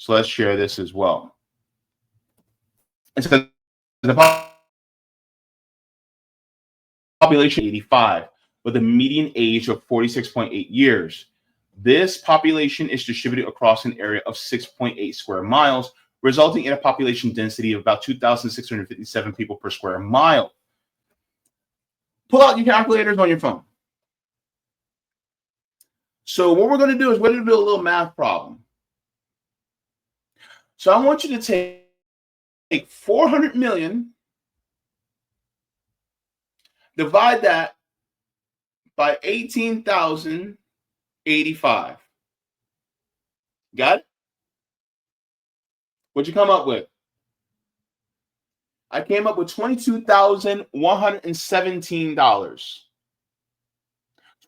So let's share this as well. It says the population 85 with a median age of 46.8 years. This population is distributed across an area of 6.8 square miles, resulting in a population density of about 2,657 people per square mile. Pull out your calculators on your phone. So what we're going to do is we're going to do a little math problem. So I want you to take 400 million, divide that by 18,085. Got it? What'd you come up with? I came up with $22,117.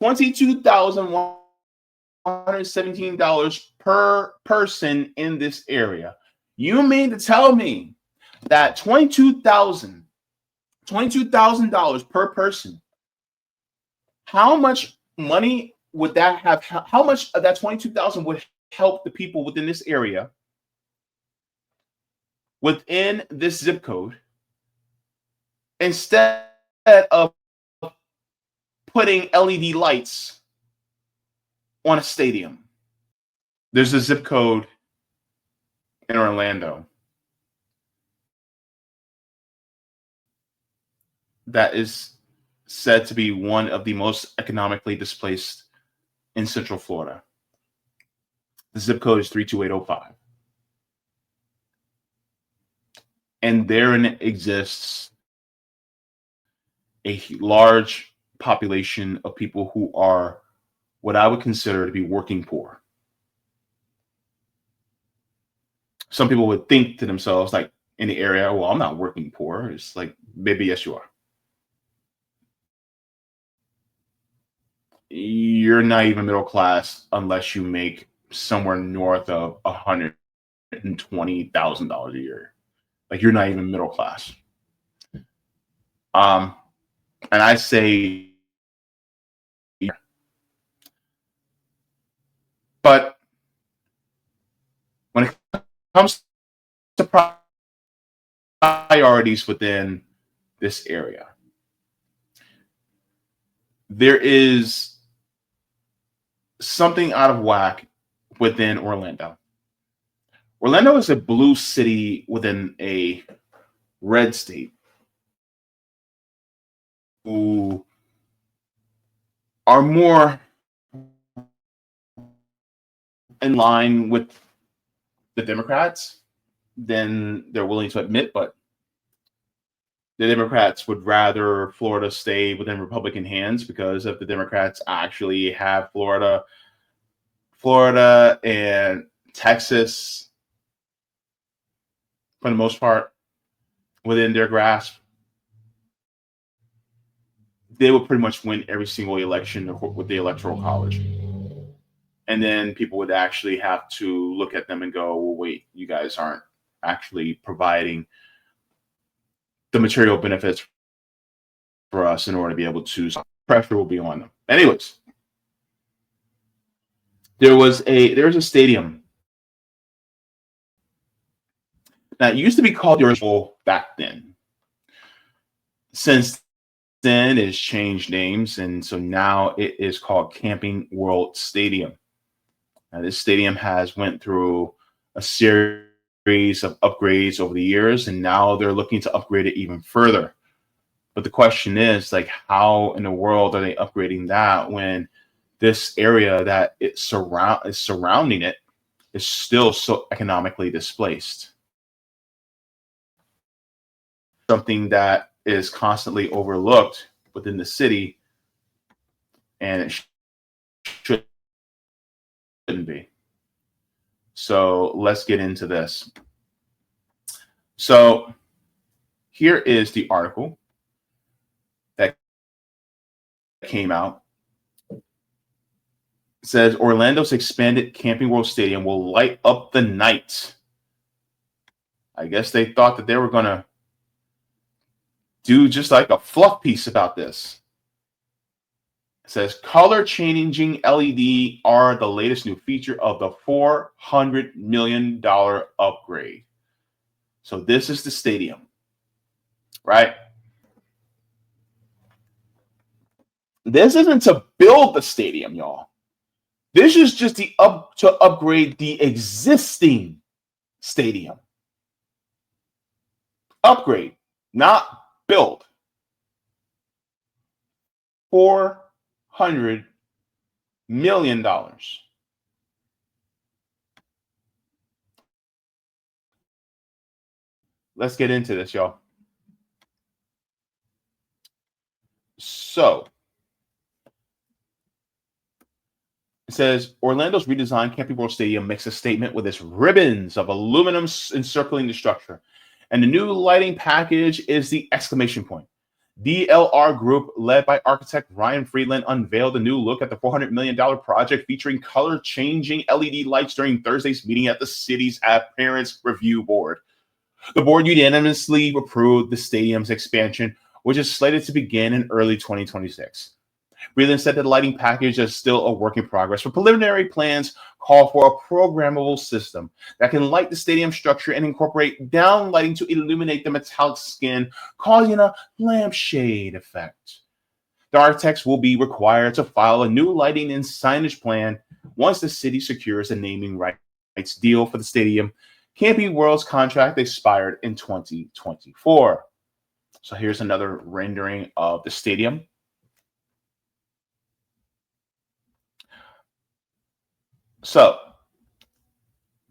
$22,117 per person in this area. You mean to tell me that $22,000 per person, how much money would that have? How much of that 22,000 would help the people within this area, within this zip code, instead of putting LED lights on a stadium? There's a zip code in Orlando that is said to be one of the most economically displaced in Central Florida. The zip code is 32805. And therein exists a large population of people who are what I would consider to be working poor. Some people would think to themselves, like in the area, well, I'm not working poor. It's like, maybe yes, you are. You're not even middle class unless you make somewhere north of $120,000 a year. Like, you're not even middle class. And I say, but when it comes to priorities within this area, there is something out of whack within Orlando. Orlando is a blue city within a red state who are more in line with the Democrats than they're willing to admit, but the Democrats would rather Florida stay within Republican hands, because if the Democrats actually have Florida and Texas, for the most part, within their grasp, they would pretty much win every single election with the Electoral College. And then people would actually have to look at them and go, well, wait, you guys aren't actually providing the material benefits for us in order to be able to. Pressure will be on them. Anyways, there's a stadium that used to be called the original back then. Since then, it's changed names, and so now it is called Camping World Stadium. Now, this stadium has went through a series of upgrades over the years, and now they're looking to upgrade it even further. But the question is, like, how in the world are they upgrading that when this area that is surrounding it is still so economically displaced? Something that is constantly overlooked within the city, and it shouldn't be. So let's get into this. So here is the article that came out. It says Orlando's expanded Camping World Stadium will light up the night. I guess they thought that they were going to do just like a fluff piece about this. It says color changing LED are the latest new feature of the $400 million upgrade. So this is the stadium, right? This isn't to build the stadium, y'all. This is just to upgrade the existing stadium. Upgrade, not build. $400 million. Let's get into this, y'all. So it says Orlando's redesigned Camping World Stadium makes a statement with its ribbons of aluminum encircling the structure. And the new lighting package is the exclamation point. DLR Group, led by architect Ryan Friedland, unveiled a new look at the $400 million project featuring color-changing LED lights during Thursday's meeting at the city's Appearance Review Board. The board unanimously approved the stadium's expansion, which is slated to begin in early 2026. Friedland said that the lighting package is still a work in progress, but preliminary plans call for a programmable system that can light the stadium structure and incorporate down lighting to illuminate the metallic skin, causing a lampshade effect. The architects will be required to file a new lighting and signage plan once the city secures a naming rights deal for the stadium. Camping World's contract expired in 2024. So here's another rendering of the stadium. So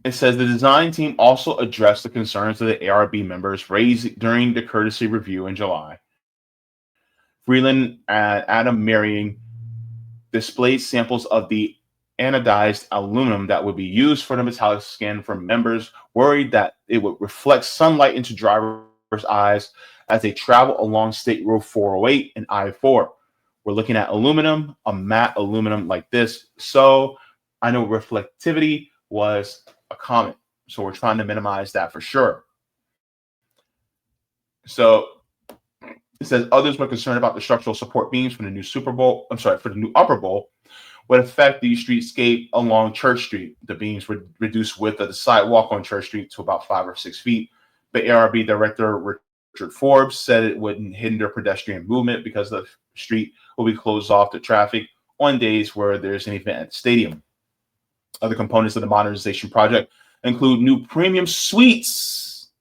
it says the design team also addressed the concerns of the ARB members raised during the courtesy review in July. Freeland and Adam Marion displayed samples of the anodized aluminum that would be used for the metallic skin for members worried that it would reflect sunlight into drivers' eyes as they travel along State Road 408 and I-4. We're looking at aluminum, a matte aluminum like this. So I know reflectivity was a comment. So we're trying to minimize that for sure. So it says others were concerned about the structural support beams for the new upper bowl would affect the streetscape along Church Street. The beams would reduce width of the sidewalk on Church Street to about 5 or 6 feet. But ARB director Richard Forbes said it wouldn't hinder pedestrian movement because the street will be closed off to traffic on days where there's an event at the stadium. Other components of the modernization project include new premium suites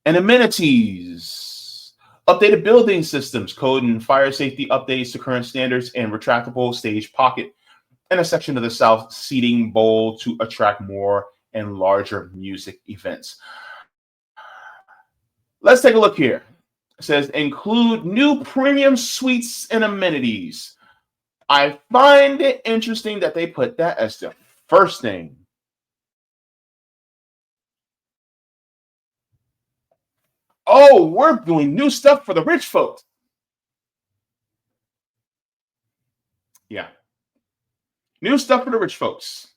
and amenities, updated building systems, code and fire safety updates to current standards, and retractable stage pocket, and a section of the south seating bowl to attract more and larger music events. Let's take a look here. It says include new premium suites and amenities. I find it interesting that they put that as the first thing. Oh, we're doing new stuff for the rich folks. Yeah. New stuff for the rich folks.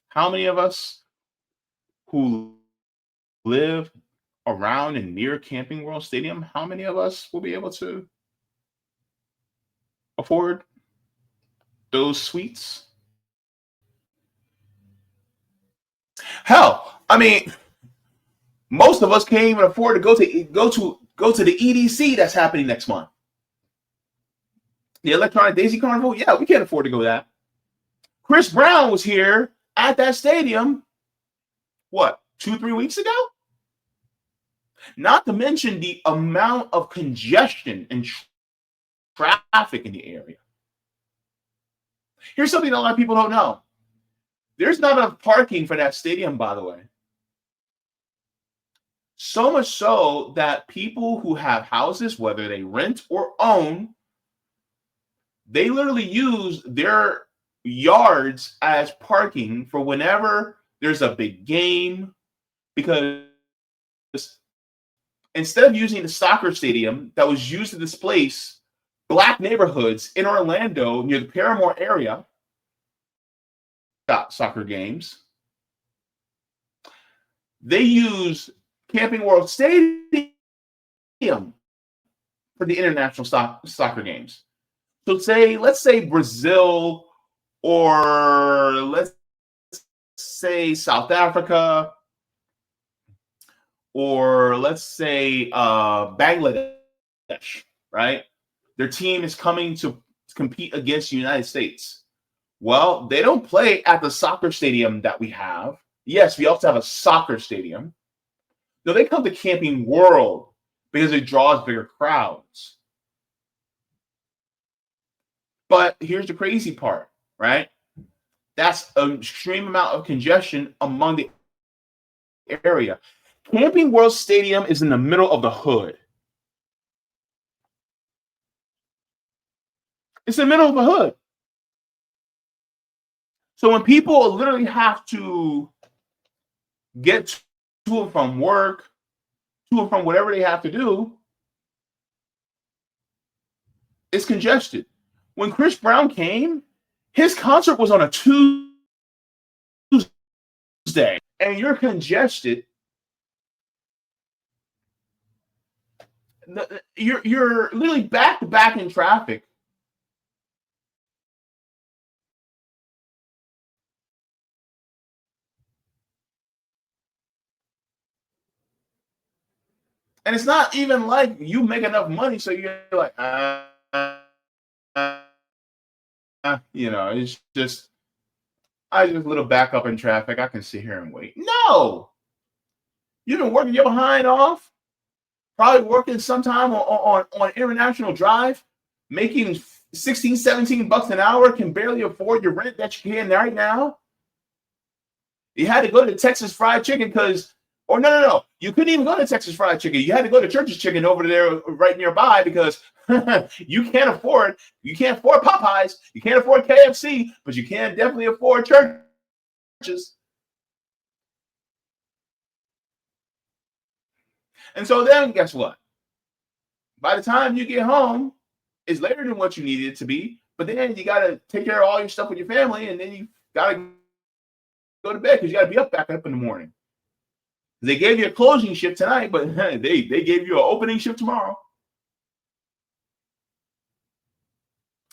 How many of us who live around and near Camping World Stadium, how many of us will be able to afford those suites? Hell, I mean, most of us can't even afford to go to the EDC that's happening next month. The Electronic Daisy Carnival, yeah, we can't afford to go to that. Chris Brown was here at that stadium, what, 2-3 weeks ago? Not to mention the amount of congestion and traffic in the area. Here's something a lot of people don't know. There's not enough parking for that stadium, by the way. So much so that people who have houses, whether they rent or own, they literally use their yards as parking for whenever there's a big game, because instead of using the soccer stadium that was used to displace Black neighborhoods in Orlando near the Parramore area, soccer games, they use Camping World Stadium for the international soccer games. So let's say Brazil, or let's say South Africa, or let's say Bangladesh, right? Their team is coming to compete against the United States. Well, they don't play at the soccer stadium that we have. Yes, we also have a soccer stadium. No, they come to Camping World because it draws bigger crowds. But here's the crazy part, right? That's an extreme amount of congestion among the area. Camping World Stadium is in the middle of the hood. It's in the middle of the hood. So when people literally have to get to and from work, to and from whatever they have to do, it's congested. When Chris Brown came, his concert was on a Tuesday, and you're congested. You're literally back to back in traffic. And it's not even like you make enough money, so you're like, it's just, I just a little back up in traffic. I can sit here and wait. No, you've been working your behind off, probably working sometime on International Drive, making 16, 17 bucks an hour, can barely afford your rent that you can right now. You had to go to Texas Fried Chicken no. You couldn't even go to Texas Fried Chicken. You had to go to Church's Chicken over there right nearby because you can't afford Popeyes. You can't afford KFC, but you can definitely afford Church's. And so then guess what? By the time you get home, it's later than what you needed it to be. But then you got to take care of all your stuff with your family, and then you got to go to bed because you got to be back up in the morning. They gave you a closing shift tonight, but they gave you an opening shift tomorrow.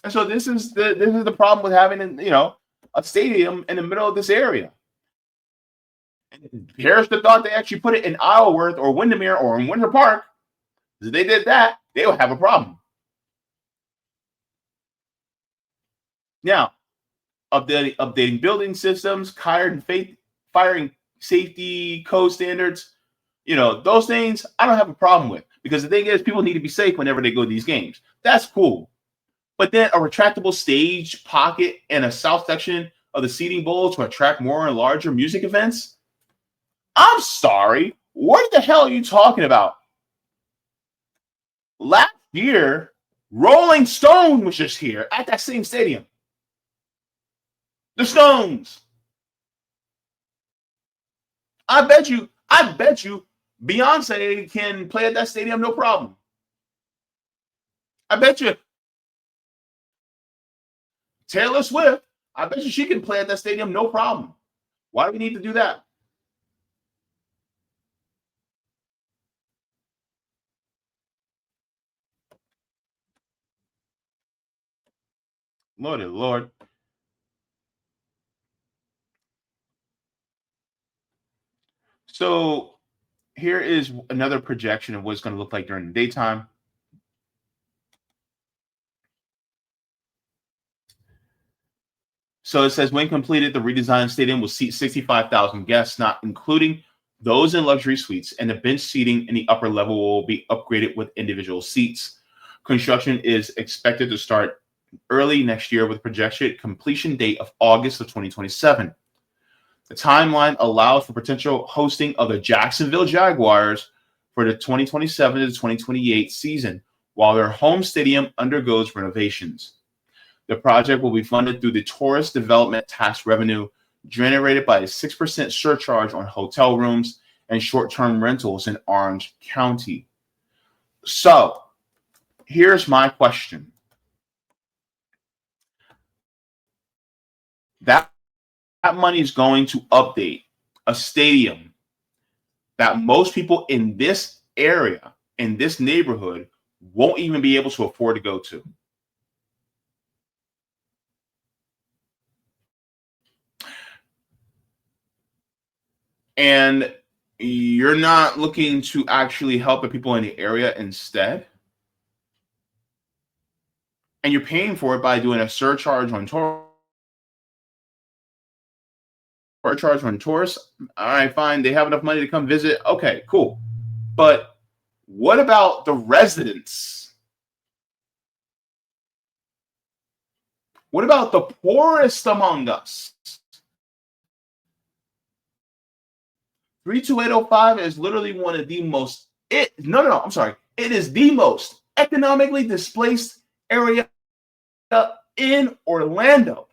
And so this is the problem with having a stadium in the middle of this area. And here's the thought: they actually put it in Isleworth or Windermere or in Winter Park. If they did that, they would have a problem. Now, updating building systems, firing safety code standards, those things I don't have a problem with, because the thing is, people need to be safe whenever they go to these games. That's cool. But then a retractable stage pocket and a south section of the seating bowl to attract more and larger music events? I'm sorry. What the hell are you talking about? Last year, Rolling Stone was just here at that same stadium. The Stones. I bet you Beyonce can play at that stadium no problem. I bet you Taylor Swift, I bet you she can play at that stadium no problem. Why do we need to do that? Lord. So here is another projection of what it's going to look like during the daytime. So it says, when completed, the redesigned stadium will seat 65,000 guests, not including those in luxury suites, and the bench seating in the upper level will be upgraded with individual seats. Construction is expected to start early next year with a projected completion date of August of 2027. The timeline allows for potential hosting of the Jacksonville Jaguars for the 2027 to 2028 season, while their home stadium undergoes renovations. The project will be funded through the tourist development tax revenue generated by a 6% surcharge on hotel rooms and short-term rentals in Orange County. So, here's my question. That money is going to update a stadium that most people in this area, in this neighborhood, won't even be able to afford to go to. And you're not looking to actually help the people in the area instead. And you're paying for it by doing a surcharge on tourists. All right, fine. They have enough money to come visit. Okay, cool. But what about the residents? What about the poorest among us? 32805 is literally one of the most It is the most economically displaced area in Orlando.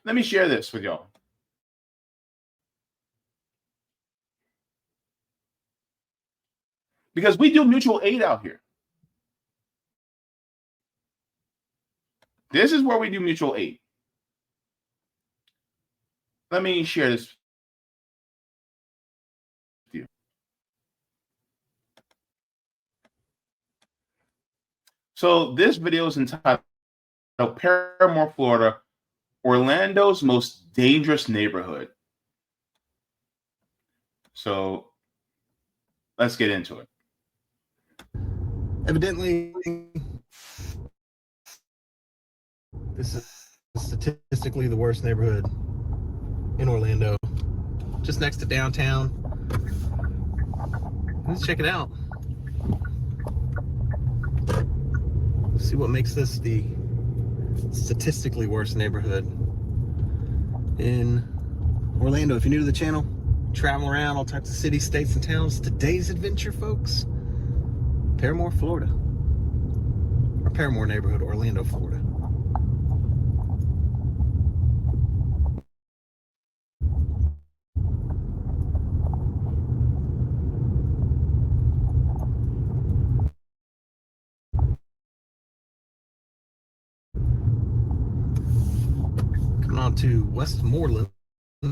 Let me share this with y'all. Because we do mutual aid out here. This is where we do mutual aid. Let me share this with you. So this video is entitled Parramore, Florida, Orlando's most dangerous neighborhood. So let's get into it. Evidently, this is statistically the worst neighborhood in Orlando, just next to downtown. Let's check it out. Let's see what makes this the statistically worst neighborhood in Orlando. If you're new to the channel, travel around all types of cities, states, and towns. Today's adventure, folks, Parramore, Florida. Or Parramore neighborhood, Orlando, Florida. Coming on to Westmoreland. I'll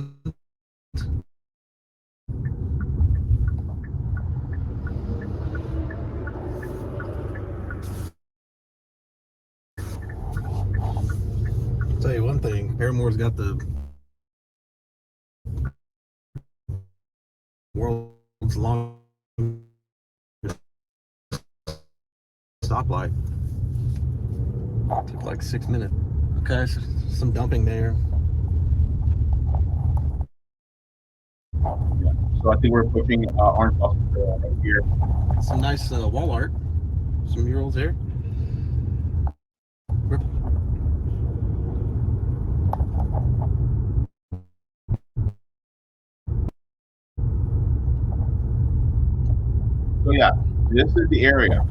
tell you one thing, Parramore's got the world's longest stoplight. Took like 6 minutes. Okay, so some dumping there. So I think we're pushing Orange Hospital right here. Some nice wall art. Some murals there. So yeah, this is the area.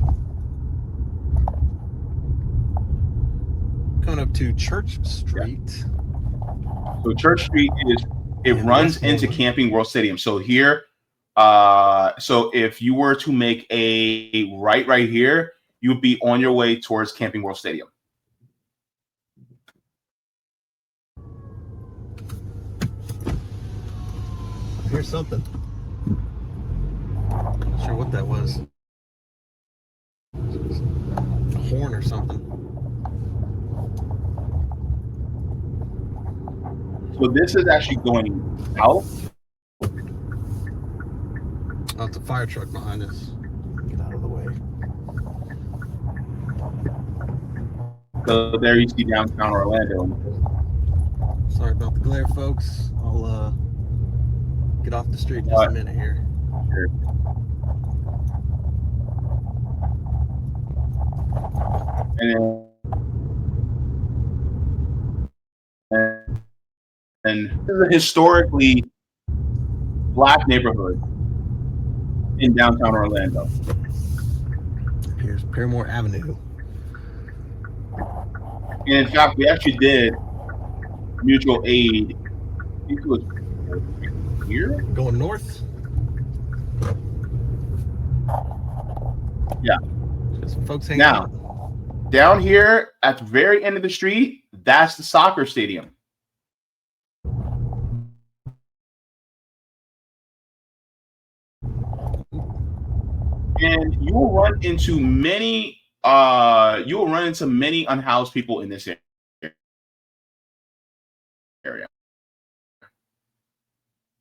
Coming up to Church Street. Yeah. So Church Street runs into Westmoreland. Camping World Stadium. So here, so if you were to make a right here, you would be on your way towards Camping World Stadium. Here's something. Not sure what that was. A horn or something. So this is actually going south. Oh, it's a fire truck behind us. Get out of the way. So there you see downtown Orlando. Sorry about the glare, folks. I'll get off the street in just a minute here. Sure. And this is a historically Black neighborhood in downtown Orlando. Here's Parramore Avenue. And in fact, we actually did mutual aid. I think it was here. Going north. Yeah. Got some folks hanging Now, out. Down here at the very end of the street, that's the soccer stadium. And you will run into many unhoused people in this area.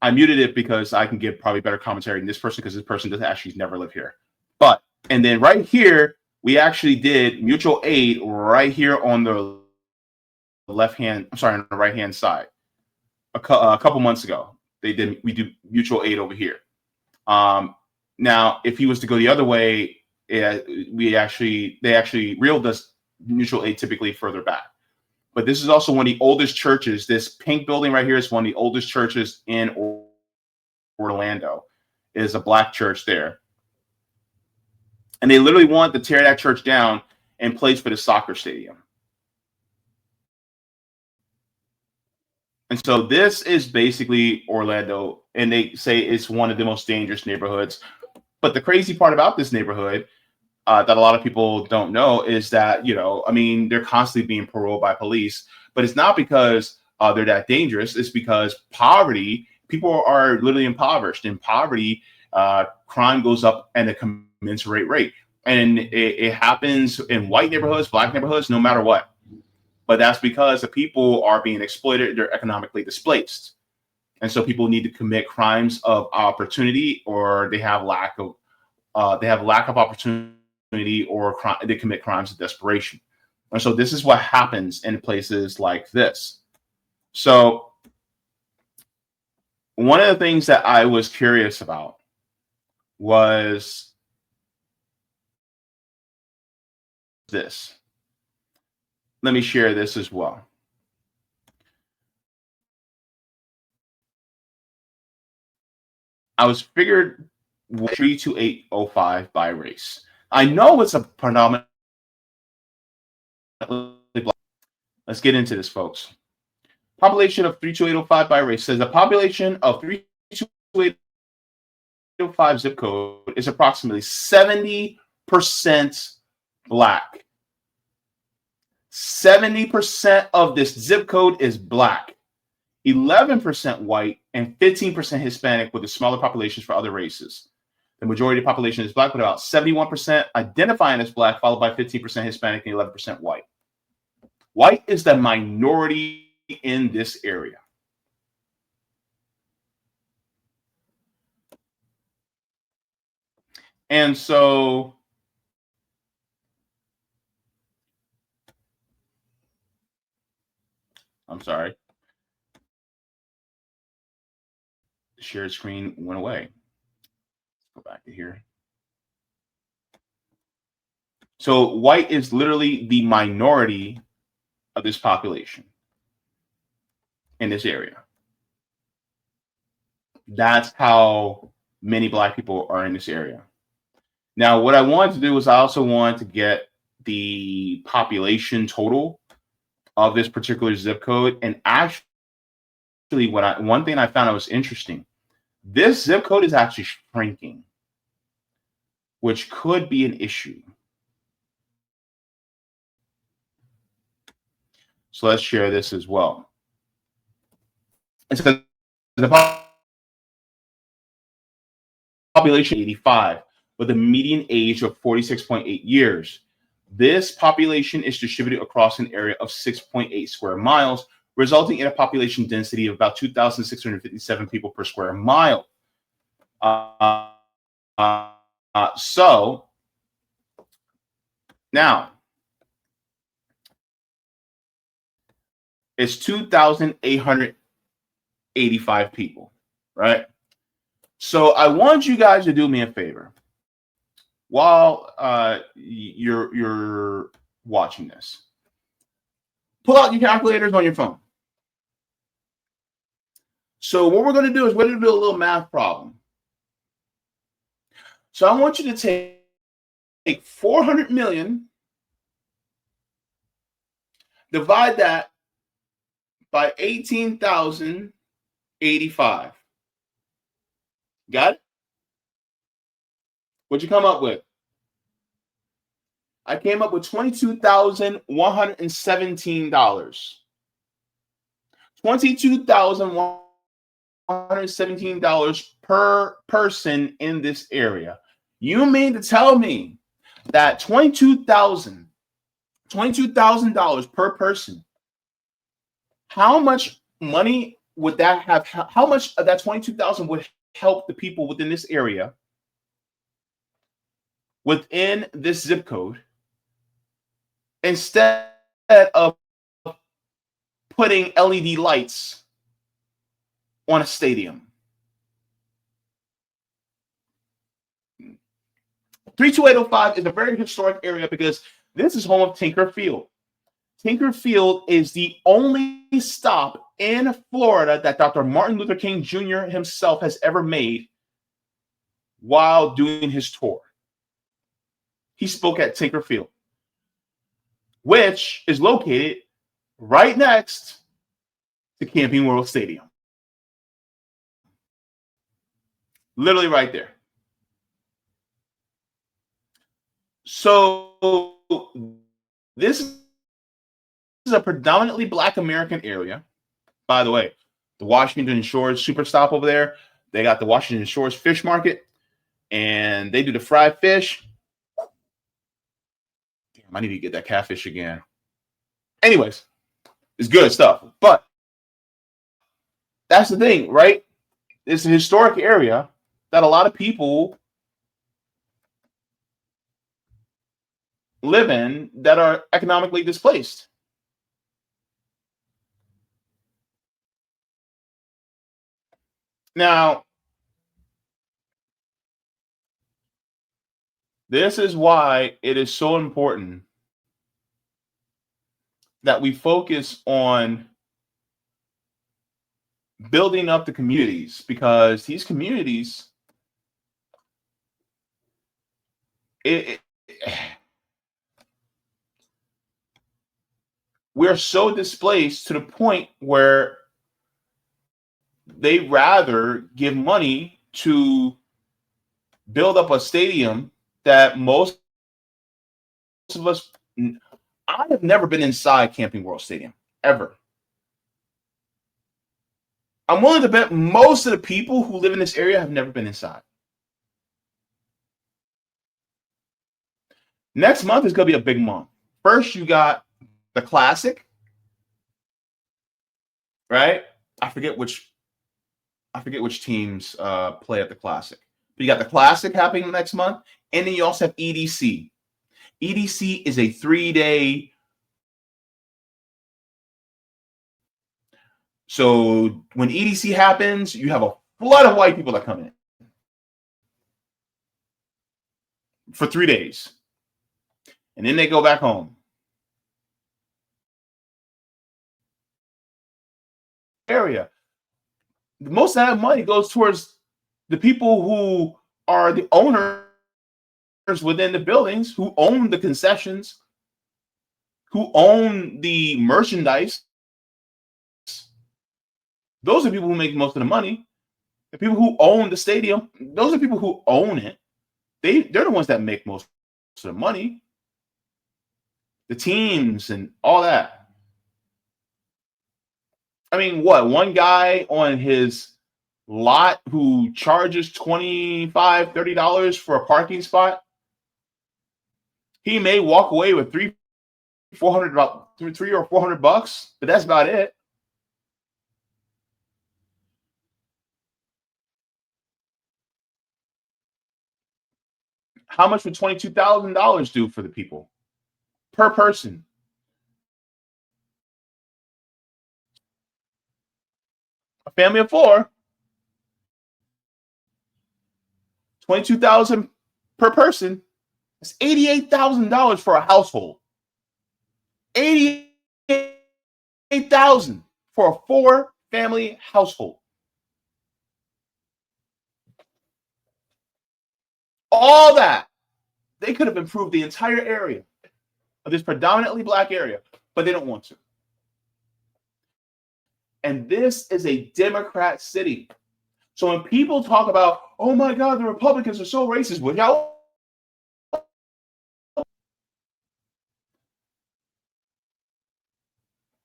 I muted it because I can give probably better commentary than this person, because this person doesn't actually never live here. But, and then right here, we actually did mutual aid right here on the on the right hand side. A couple months ago, we do mutual aid over here. Now, if he was to go the other way, they actually reeled us mutual aid typically further back. But this is also one of the oldest churches. This pink building right here is one of the oldest churches in Orlando. It is a black church there. And they literally wanted to tear that church down and place for the soccer stadium. And so this is basically Orlando, and they say it's one of the most dangerous neighborhoods. But the crazy part about this neighborhood that a lot of people don't know is that, they're constantly being paroled by police, but it's not because they're that dangerous. It's because poverty, people are literally impoverished. In poverty, crime goes up at a commensurate rate. And it happens in white neighborhoods, black neighborhoods, no matter what. But that's because the people are being exploited. They're economically displaced. And so people need to commit crimes of opportunity, or they have lack of opportunity, or they commit crimes of desperation. And so this is what happens in places like this. So one of the things that I was curious about was this. Let me share this as well. I was figured 32805 by race. I know it's a predominantly black. Let's get into this, folks. Population of 32805 by race says the population of 32805 zip code is approximately 70% black. 70% of this zip code is black. 11% white, and 15% Hispanic, with the smaller populations for other races. The majority of the population is black, with about 71% identifying as black, followed by 15% Hispanic and 11% white. White is the minority in this area. And so I'm sorry. The shared screen went away. Let's go back to here. So white is literally the minority of this population in this area. That's how many black people are in this area. Now, what I wanted to do was I also wanted to get the population total of this particular zip code. And actually, one thing I found that was interesting, this zip code is actually shrinking, which could be an issue. So let's share this as well. It's the population 85 with a median age of 46.8 years. This population is distributed across an area of 6.8 square miles, resulting in a population density of about 2,657 people per square mile. So now it's 2,885 people, right? So I want you guys to do me a favor while you're watching this. Pull out your calculators on your phone. So what we're going to do is we're going to do a little math problem. So I want you to take 400 million, divide that by 18,085. Got it? What'd you come up with? I came up with $22,117. $22,117 per person in this area. You mean to tell me that $22,000 per person, how much money would that have? How much of that 22,000 would help the people within this area, within this zip code, instead of putting LED lights on a stadium? 32805 is a very historic area because this is home of Tinker Field. Tinker Field is the only stop in Florida that Dr. Martin Luther King Jr. himself has ever made while doing his tour. He spoke at Tinker Field, which is located right next to Camping World Stadium. Literally right there. So this is a predominantly Black American area. By the way, the Washington Shores Super Stop over there, they got the Washington Shores Fish Market, and they do the fried fish. Damn, I need to get that catfish again. Anyways, it's good stuff. But that's the thing, right? It's a historic area that a lot of people live in that are economically displaced. Now, this is why it is so important that we focus on building up the communities, because these communities, we're so displaced to the point where they rather give money to build up a stadium that most of us, I have never been inside Camping World Stadium, ever. I'm willing to bet most of the people who live in this area have never been inside. Next month is going to be a big month. First, you got the Classic, right? I forget which teams play at the Classic. But you got the Classic happening next month, and then you also have EDC. EDC is a 3-day. So when EDC happens, you have a flood of white people that come in for 3 days. And then they go back home. Area. Most of that money goes towards the people who are the owners within the buildings, who own the concessions, who own the merchandise. Those are people who make most of the money. The people who own the stadium, those are people who own it. They're the ones that make most of the money. The teams and all that. I mean, what? One guy on his lot who charges $25, $30 for a parking spot, he may walk away with $300 or $400, but that's about it. How much would $22,000 do for the people per person? A family of 4, $22,000 per person. That's $88,000 for a household. $88,000 for a 4-family household. All that, they could have improved the entire area of this predominantly Black area, but they don't want to. And this is a Democrat city. So when people talk about, oh my God, the Republicans are so racist, well, y'all,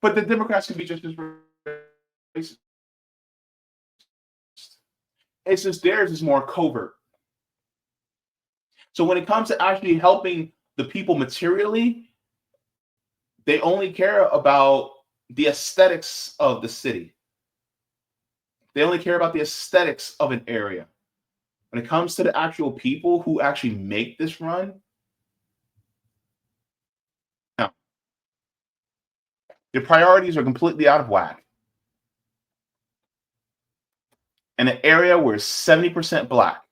but the Democrats can be just as racist. It's just theirs is more covert. So when it comes to actually helping the people materially, they only care about the aesthetics of the city. They only care about the aesthetics of an area. When it comes to the actual people who actually make this run, now, the priorities are completely out of whack. In an area where 70% black,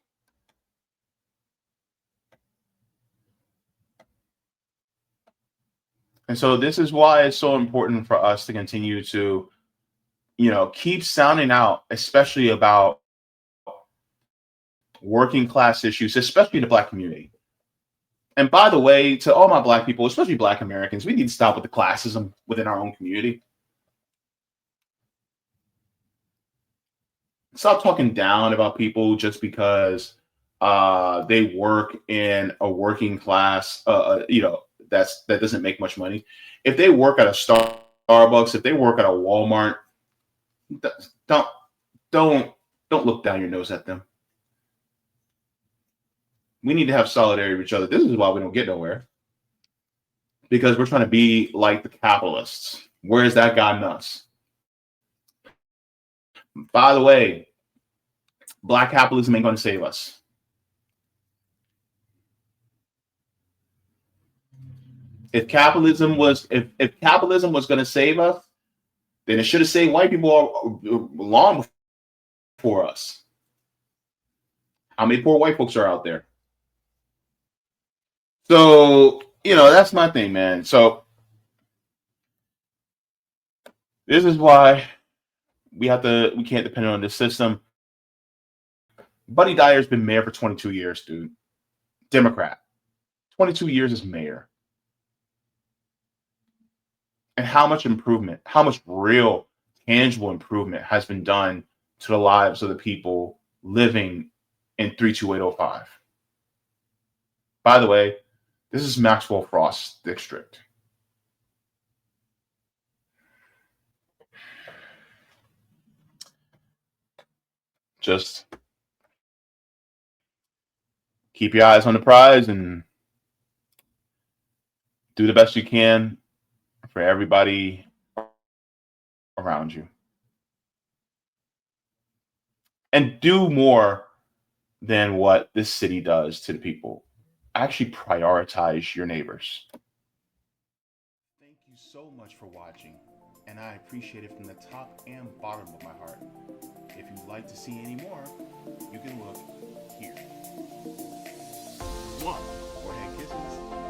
and so this is why it's so important for us to continue to, keep sounding out, especially about working class issues, especially the black community. And by the way, to all my black people, especially black Americans, we need to stop with the classism within our own community. Stop talking down about people just because they work in a working class, that doesn't make much money. If they work at a Starbucks, if they work at a Walmart, don't don't don't look down your nose at them. We need to have solidarity with each other. This is why we don't get nowhere, because we're trying to be like the capitalists. Where's that guy nuts? By the way, black capitalism ain't going to save us. If capitalism was going to save us, then it should have saved white people long before us. How many poor white folks are out there? So, that's my thing, man. So this is why we can't depend on this system. Buddy Dyer's been mayor for 22 years, dude. Democrat. 22 years as mayor. And how much improvement, how much real, tangible improvement has been done to the lives of the people living in 32805. By the way, this is Maxwell Frost's district. Just keep your eyes on the prize and do the best you can for everybody around you. And do more than what this city does to the people. Actually prioritize your neighbors. Thank you so much for watching, and I appreciate it from the top and bottom of my heart. If you'd like to see any more, you can look here. One, forehead kisses.